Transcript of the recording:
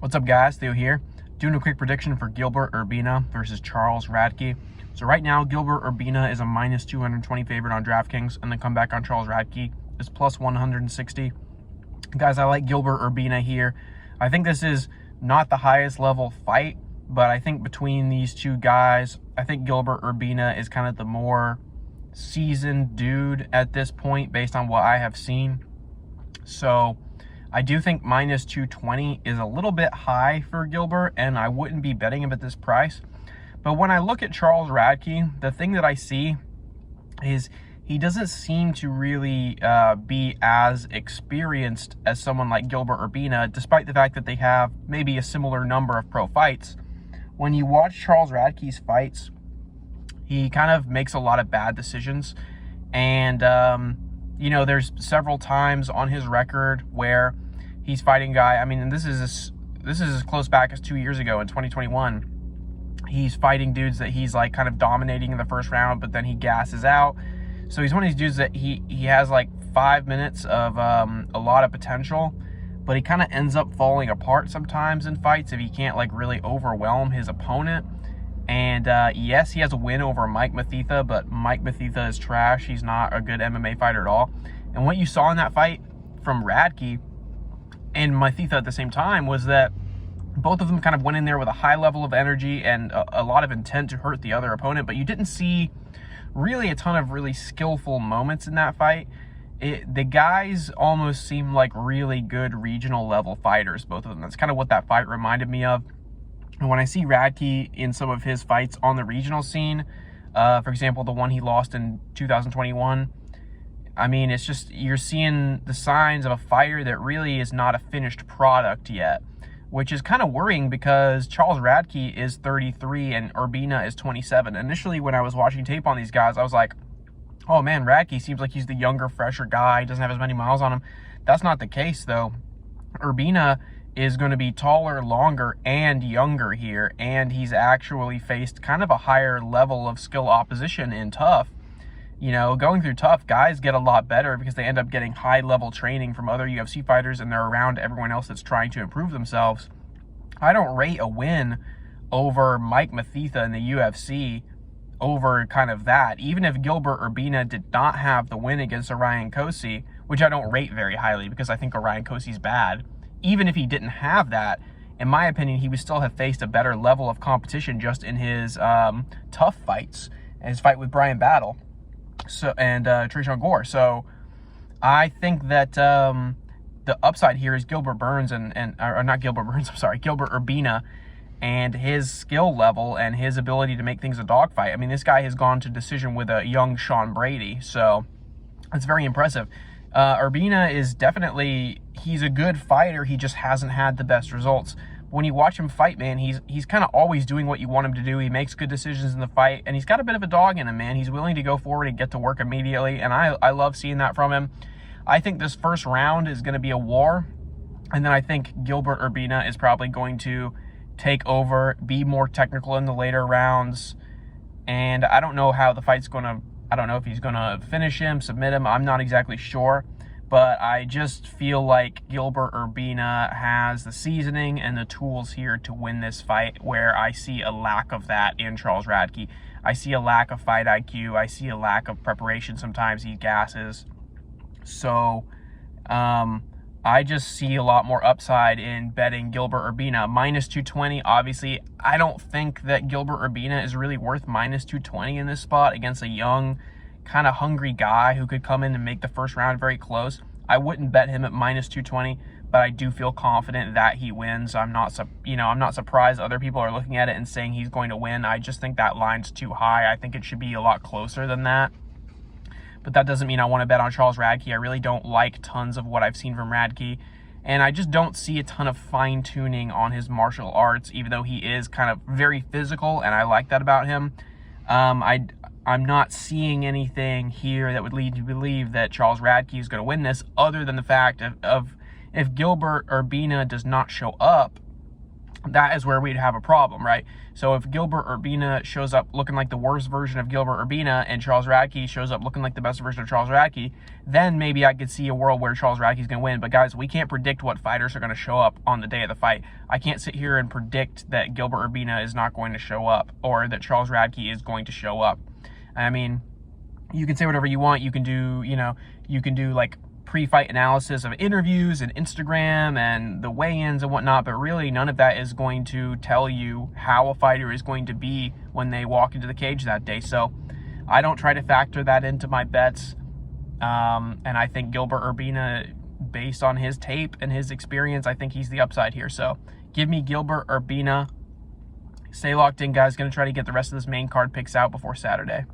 What's up, guys? Theo here, doing a quick prediction for Gilbert Urbina versus Charles Radtke. So right now, Gilbert Urbina is a minus 220 favorite on DraftKings, and the comeback on Charles Radtke is plus 160. Guys, I like Gilbert Urbina here. I think this is not the highest level fight, but I think between these two guys, I think Gilbert Urbina is kind of the more seasoned dude at this point based on what I have seen. So I do think minus 220 is a little bit high for Gilbert, and I wouldn't be betting him at this price. But when I look at Charles Radtke, the thing that I see is he doesn't seem to really be as experienced as someone like Gilbert Urbina, despite the fact that they have maybe a similar number of pro fights. When you watch Charles Radtke's fights, he kind of makes a lot of bad decisions. And, you know, there's several times on his record where he's fighting a guy. I mean, and this is as close back as 2 years ago in 2021. He's fighting dudes that he's like kind of dominating in the first round, but then he gasses out. So he's one of these dudes that he has like 5 minutes of a lot of potential, but he kind of ends up falling apart sometimes in fights if he can't like really overwhelm his opponent. And yes, he has a win over Mike Mathetha, but Mike Mathetha is trash. He's not a good MMA fighter at all. And what you saw in that fight from Radtke and Mathetha at the same time was that both of them kind of went in there with a high level of energy and a lot of intent to hurt the other opponent, but you didn't see really a ton of really skillful moments in that fight. The guys almost seemed like really good regional level fighters, both of them. That's kind of what that fight reminded me of. And when I see Radtke in some of his fights on the regional scene, for example, the one he lost in 2021, I mean, it's just, you're seeing the signs of a fighter that really is not a finished product yet, which is kind of worrying because Charles Radtke is 33 and Urbina is 27. Initially, when I was watching tape on these guys, I was like, oh man, Radtke seems like he's the younger, fresher guy. He doesn't have as many miles on him. That's not the case, though. Urbina is going to be taller, longer, and younger here, and he's actually faced kind of a higher level of skill opposition in tough. You know, going through tough, guys get a lot better because they end up getting high-level training from other UFC fighters, and they're around everyone else that's trying to improve themselves. I don't rate a win over Mike Mathetha in the UFC over kind of that. Even if Gilbert Urbina did not have the win against Orion Cosce, which I don't rate very highly because I think Orion Cosce's bad, even if he didn't have that, in my opinion, he would still have faced a better level of competition just in his tough fights, and his fight with Brian Battle and Tresean Gore. So I think that the upside here is Gilbert Urbina and his skill level and his ability to make things a dogfight. I mean, this guy has gone to decision with a young Sean Brady, so it's very impressive. Urbina is definitely, he's a good fighter. He just hasn't had the best results. When you watch him fight, man, he's kind of always doing what you want him to do. He makes good decisions in the fight, and he's got a bit of a dog in him, man. He's willing to go forward and get to work immediately, and I love seeing that from him. I think this first round is going to be a war, and then I think Gilbert Urbina is probably going to take over, be more technical in the later rounds, and I don't know how the fight's going to, I don't know if he's going to finish him, submit him. I'm not exactly sure. But I just feel like Gilbert Urbina has the seasoning and the tools here to win this fight, where I see a lack of that in Charles Radtke. I see a lack of fight IQ. I see a lack of preparation. Sometimes he gasses. So I just see a lot more upside in betting Gilbert Urbina. Minus 220, obviously, I don't think that Gilbert Urbina is really worth minus 220 in this spot against a young, kind of hungry guy who could come in and make the first round very close. I wouldn't bet him at minus 220, but I do feel confident that he wins. I'm not surprised other people are looking at it and saying he's going to win. I just think that line's too high. I think it should be a lot closer than that. But that doesn't mean I want to bet on Charles Radtke. I really don't like tons of what I've seen from Radtke, and I just don't see a ton of fine-tuning on his martial arts, even though he is kind of very physical, and I like that about him. I'm not seeing anything here that would lead you to believe that Charles Radtke is going to win this, other than the fact of if Gilbert Urbina does not show up, that is where we'd have a problem, right? So if Gilbert Urbina shows up looking like the worst version of Gilbert Urbina and Charles Radtke shows up looking like the best version of Charles Radtke, then maybe I could see a world where Charles Radtke's going to win. But guys, we can't predict what fighters are going to show up on the day of the fight. I can't sit here and predict that Gilbert Urbina is not going to show up or that Charles Radtke is going to show up. I mean, you can say whatever you want. You can do, you can do like pre-fight analysis of interviews and Instagram and the weigh-ins and whatnot, but really none of that is going to tell you how a fighter is going to be when they walk into the cage that day. So I don't try to factor that into my bets. And I think Gilbert Urbina, based on his tape and his experience, I think he's the upside here. So give me Gilbert Urbina. Stay locked in, guys. Going to try to get the rest of this main card picks out before Saturday.